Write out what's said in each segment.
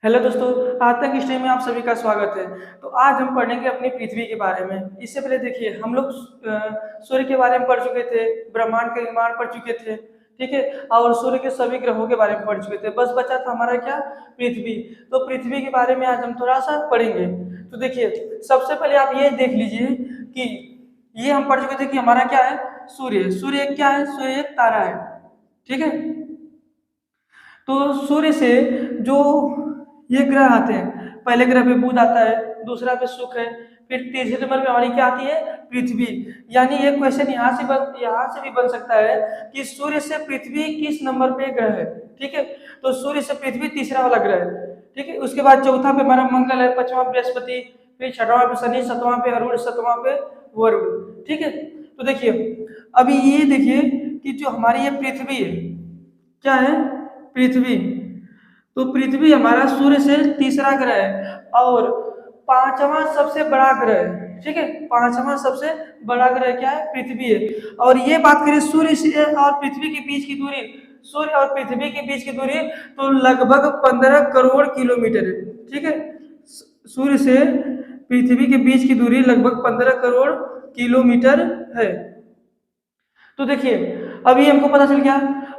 Hello दोस्तों, आज तक स्ट्रीम में आप सभी का स्वागत है। तो आज हम पढ़ेंगे अपनी पृथ्वी के बारे में। इससे पहले देखिए, हम लोग सूर्य के बारे में पढ़ चुके थे, ब्रह्मांड का निर्माण पढ़ चुके थे, ठीक है। और सूर्य के सभी ग्रहों के बारे में पढ़ चुके थे। बस बचा था हमारा क्या, पृथ्वी। तो पृथ्वी के बारे में आज हम थोड़ा सा पढ़ेंगे। तो देखिए, सबसे पहले आप ये देख लीजिए कि ये हम पढ़ चुके थे कि हमारा क्या है, सूर्य। सूर्य क्या है? सूर्य एक तारा है, ठीक है। तो सूर्य से जो ये ग्रह आते हैं, पहले ग्रह पे बुध आता है, दूसरा पे शुक्र है, फिर तीसरे नंबर पे हमारी क्या आती है, पृथ्वी। यानी ये क्वेश्चन यहाँ से भी बन सकता है कि सूर्य से पृथ्वी किस नंबर पे ग्रह है, ठीक है। तो सूर्य से पृथ्वी तीसरा वाला ग्रह है, ठीक है। उसके बाद चौथा पे हमारा मंगल है, पांचवा बृहस्पति, फिर छठवां पे शनि, सातवां पे अरुण, सातवां पे वरुण, ठीक है। तो देखिए, अभी ये देखिए कि जो हमारी ये पृथ्वी है, क्या है, पृथ्वी। तो पृथ्वी हमारा सूर्य से तीसरा ग्रह है और पांचवा सबसे बड़ा ग्रह है, ठीक है। पांचवा सबसे बड़ा ग्रह क्या है, पृथ्वी है। और ये बात करें सूर्य से और पृथ्वी के बीच की दूरी, सूर्य और पृथ्वी के बीच की दूरी तो लगभग 15 करोड़ किलोमीटर है, ठीक है। सूर्य से पृथ्वी के बीच की दूरी लगभग 15 करोड़ किलोमीटर है। तो देखिए, अभी हमको पता चल गया।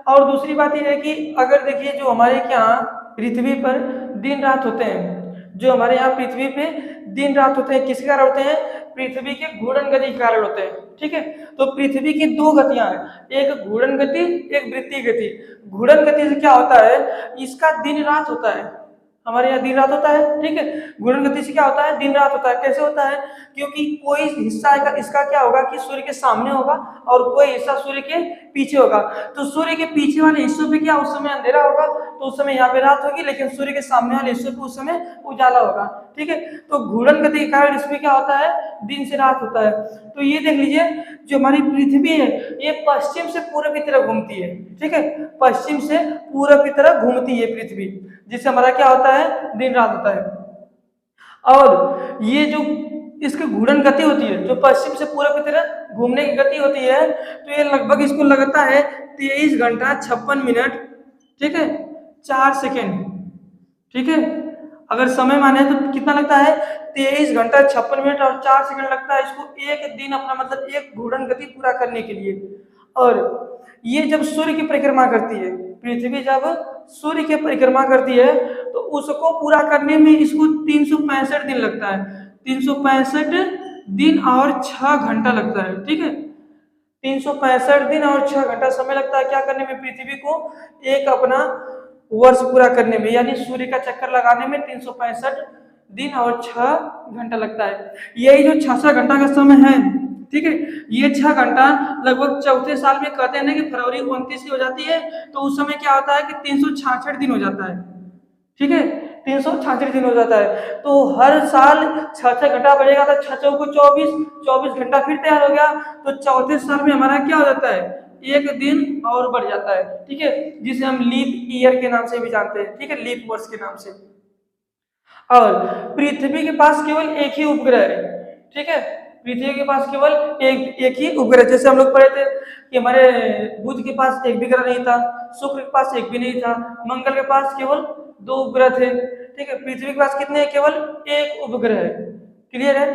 और दूसरी बात यह है कि अगर देखिए, जो हमारे यहाँ पृथ्वी पर दिन रात होते हैं, जो हमारे यहाँ पृथ्वी पे दिन रात होते हैं, किसके कारण होते हैं? पृथ्वी के घूर्णन गति के कारण होते हैं, ठीक है। तो पृथ्वी की दो गतियां हैं, एक घूर्णन गति, एक वृत्तीय गति। घूर्णन गति से क्या होता है, इसका दिन रात होता है, हमारे यहाँ दिन रात होता है, ठीक है। घूर्णन गति से क्या होता है, दिन रात होता है। कैसे होता है? क्योंकि कोई हिस्सा इसका क्या होगा कि सूर्य के सामने होगा और कोई हिस्सा सूर्य के पीछे होगा। तो सूर्य के पीछे वाले हिस्सों पे क्या, उस समय अंधेरा होगा, तो उस समय यहाँ पे रात होगी, लेकिन सूर्य के सामने वाले हिस्सों पे उस समय उजाला होगा, ठीक है। तो घूर्णन गति के कारण इसमें क्या होता है, दिन से रात होता है। तो ये देख लीजिए, जो हमारी पृथ्वी है ये पश्चिम से पूर्व की तरफ घूमती है, ठीक है। पश्चिम से पूर्व की तरफ घूमती है पृथ्वी, जिससे हमारा क्या होता है, दिन रात होता है। और ये जो इसकी घूर्णन गति होती है, जो पश्चिम से पूर्व की तरफ घूमने की गति होती है, तो ये लगभग इसको लगता है 23 घंटा 56 मिनट, ठीक है, 4 सेकेंड, ठीक है। अगर समय माने तो कितना लगता है, 23 घंटा 56 मिनट और 4 सेकंड लगता है इसको एक दिन अपना, मतलब एक घूर्णन गति पूरा करने के लिए। और ये जब सूर्य की परिक्रमा करती है, पृथ्वी जब सूर्य की परिक्रमा करती है, तो उसको पूरा करने में इसको 365 दिन लगता है। 365 दिन और 6 घंटा लगता है, ठीक है। 365 दिन और 6 घंटा समय लगता है क्या करने में, पृथ्वी को एक अपना वर्ष पूरा करने में, यानी सूर्य का चक्कर लगाने में 365 दिन और 6 घंटा लगता है। यही जो 6 घंटा का समय है, ठीक है, ये 6 घंटा लगभग चौथे साल में कहते हैं ना कि फरवरी 29 की हो जाती है, तो उस समय क्या होता है कि 366 दिन हो जाता है, ठीक है। 366 दिन हो जाता है। तो हर साल 6 घंटा बढ़ेगा, तो 6 को 24, 24 घंटा फिर तैयार हो गया। तो चौथे साल में हमारा क्या हो जाता है, एक दिन और बढ़ जाता है, ठीक है, जिसे हम लीप ईयर के नाम से भी जानते हैं, ठीक है, लीप वर्ष के नाम से। और पृथ्वी के पास केवल एक ही उपग्रह है, ठीक है। पृथ्वी के पास केवल एक ही उपग्रह, जैसे हम लोग पढ़े थे कि हमारे बुध के पास एक भी ग्रह नहीं था, शुक्र के पास एक भी नहीं था, मंगल के पास केवल 2 उपग्रह थे, ठीक है। पृथ्वी के पास कितने हैं, केवल एक उपग्रह है। क्लियर है?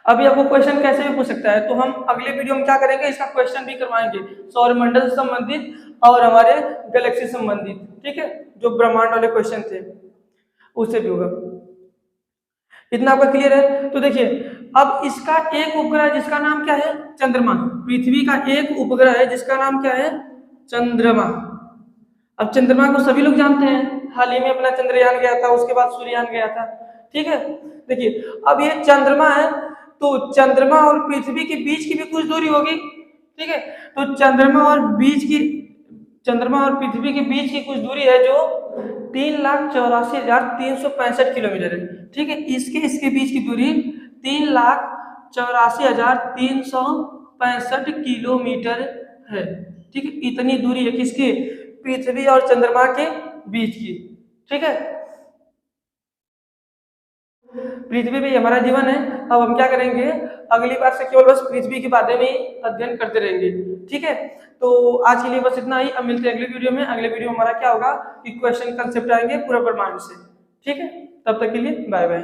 अभी आपको क्वेश्चन कैसे भी पूछ सकता है, तो हम अगले वीडियो में क्या करेंगे, इसका क्वेश्चन भी करवाएंगे, सौरमंडल से संबंधित और हमारे गैलेक्सी से संबंधित, ठीक है। जो ब्रह्मांड वाले क्वेश्चन थे उससे भी होगा। इतना आपका क्लियर है? तो देखिए, अब इसका एक उपग्रह जिसका नाम क्या है, चंद्रमा। पृथ्वी का एक उपग्रह है जिसका नाम क्या है, चंद्रमा। अब चंद्रमा को सभी लोग जानते हैं, हाल ही में अपना चंद्रयान गया था, उसके बाद सूर्ययान गया था, ठीक है। देखिए, अब ये चंद्रमा है, तो चंद्रमा और पृथ्वी के बीच की भी कुछ दूरी होगी, ठीक है। तो चंद्रमा और पृथ्वी के बीच की कुछ दूरी है जो 3,84,365 किलोमीटर है, ठीक है। इसके इसके बीच की दूरी 3,84,365 किलोमीटर है, ठीक है। इतनी दूरी है किसकी, पृथ्वी और चंद्रमा के बीच की, ठीक है। पृथ्वी पे ही हमारा जीवन है। अब हम क्या करेंगे, अगली बार से केवल बस पृथ्वी के बारे में ही अध्ययन करते रहेंगे। ठीक है, तो आज के लिए बस इतना ही। अब मिलते हैं अगले वीडियो में। अगले वीडियो हमारा क्या होगा कि क्वेश्चन कंसेप्ट आएंगे पूरा ब्रह्मांड से। ठीक है, तब तक के लिए बाय बाय।